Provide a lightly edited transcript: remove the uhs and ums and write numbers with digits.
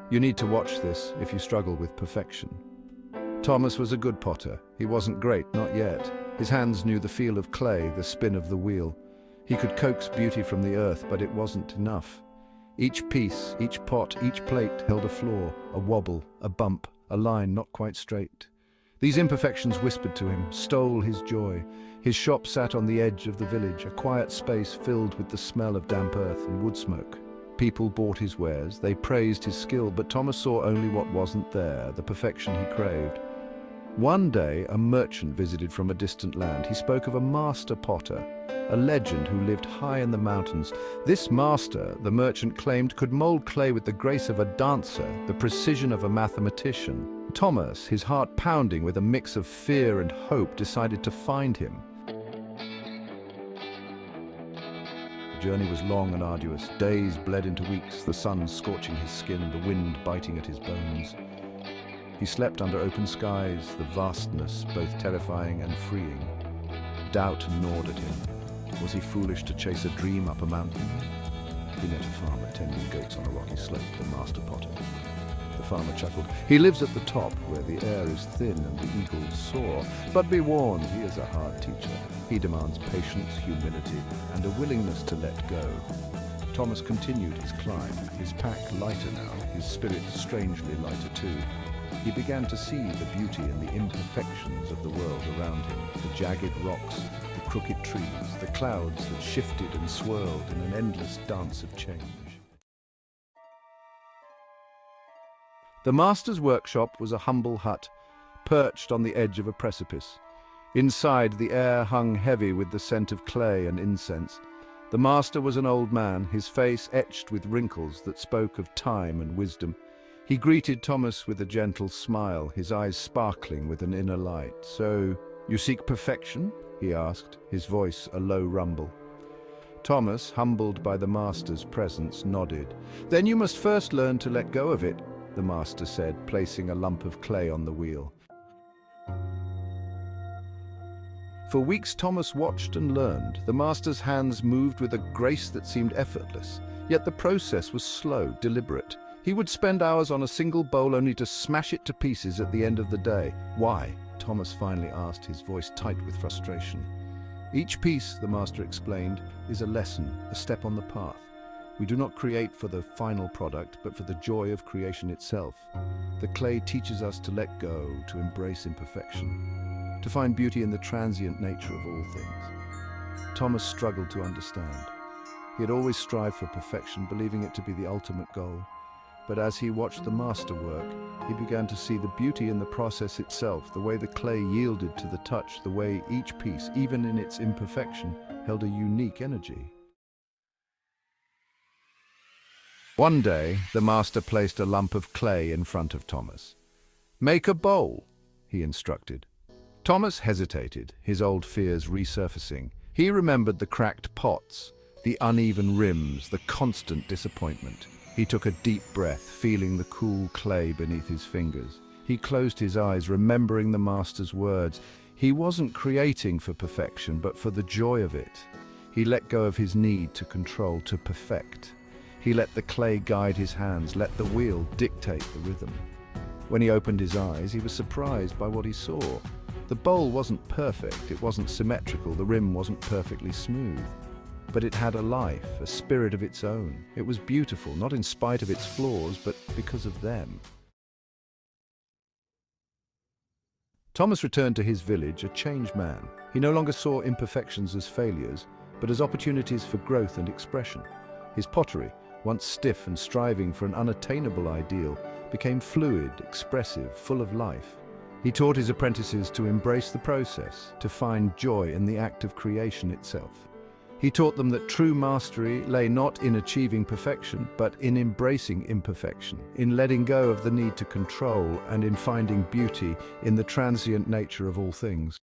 You need to watch this if you struggle with perfection. Thomas was a good potter. He wasn't great, not yet. His hands knew the feel of clay, the spin of the wheel. He could coax beauty from the earth, but it wasn't enough. Each piece, each pot, each plate held a flaw, a wobble, a bump, a line not quite straight. These imperfections whispered to him, stole his joy. His shop sat on the edge of the village, a quiet space filled with the smell of damp earth and wood smoke. People bought his wares, they praised his skill, but Thomas saw only what wasn't there, the perfection he craved. One day, a merchant visited from a distant land. He spoke of a master potter, a legend who lived high in the mountains. This master, the merchant claimed, could mold clay with the grace of a dancer, the precision of a mathematician. Thomas, his heart pounding with a mix of fear and hope, decided to find him. The journey was long and arduous. Days bled into weeks, the sun scorching his skin, the wind biting at his bones. He slept under open skies, the vastness both terrifying and freeing. Doubt gnawed at him. Was he foolish to chase a dream up a mountain? He met a farmer tending goats on a rocky slope, the master potter. The farmer chuckled. He lives at the top, where the air is thin and the eagles soar. But be warned, he is a hard teacher. He demands patience, humility, and a willingness to let go. Thomas continued his climb, his pack lighter now, his spirit strangely lighter too. He began to see the beauty and the imperfections of the world around him, the jagged rocks, the crooked trees, the clouds that shifted and swirled in an endless dance of change. The master's workshop was a humble hut, perched on the edge of a precipice. Inside, the air hung heavy with the scent of clay and incense. The master was an old man, his face etched with wrinkles that spoke of time and wisdom. He greeted Thomas with a gentle smile, his eyes sparkling with an inner light. "So, you seek perfection?" he asked, his voice a low rumble. Thomas, humbled by the master's presence, nodded. "Then you must first learn to let go of it," the master said, placing a lump of clay on the wheel. For weeks Thomas watched and learned. The master's hands moved with a grace that seemed effortless, yet the process was slow, deliberate. He would spend hours on a single bowl only to smash it to pieces at the end of the day. "Why?" Thomas finally asked, his voice tight with frustration. "Each piece," the master explained, "is a lesson, a step on the path. We do not create for the final product, but for the joy of creation itself. The clay teaches us to let go, to embrace imperfection, to find beauty in the transient nature of all things." Thomas struggled to understand. He had always strived for perfection, believing it to be the ultimate goal. But as he watched the master work, he began to see the beauty in the process itself, the way the clay yielded to the touch, the way each piece, even in its imperfection, held a unique energy. One day, the master placed a lump of clay in front of Thomas. "Make a bowl," he instructed. Thomas hesitated, his old fears resurfacing. He remembered the cracked pots, the uneven rims, the constant disappointment. He took a deep breath, feeling the cool clay beneath his fingers. He closed his eyes, remembering the master's words. He wasn't creating for perfection, but for the joy of it. He let go of his need to control, to perfect. He let the clay guide his hands, let the wheel dictate the rhythm. When he opened his eyes, he was surprised by what he saw. The bowl wasn't perfect, it wasn't symmetrical, the rim wasn't perfectly smooth. But it had a life, a spirit of its own. It was beautiful, not in spite of its flaws, but because of them. Thomas returned to his village a changed man. He no longer saw imperfections as failures, but as opportunities for growth and expression. His pottery, once stiff and striving for an unattainable ideal, became fluid, expressive, full of life. He taught his apprentices to embrace the process, to find joy in the act of creation itself. He taught them that true mastery lay not in achieving perfection, but in embracing imperfection, in letting go of the need to control, and in finding beauty in the transient nature of all things.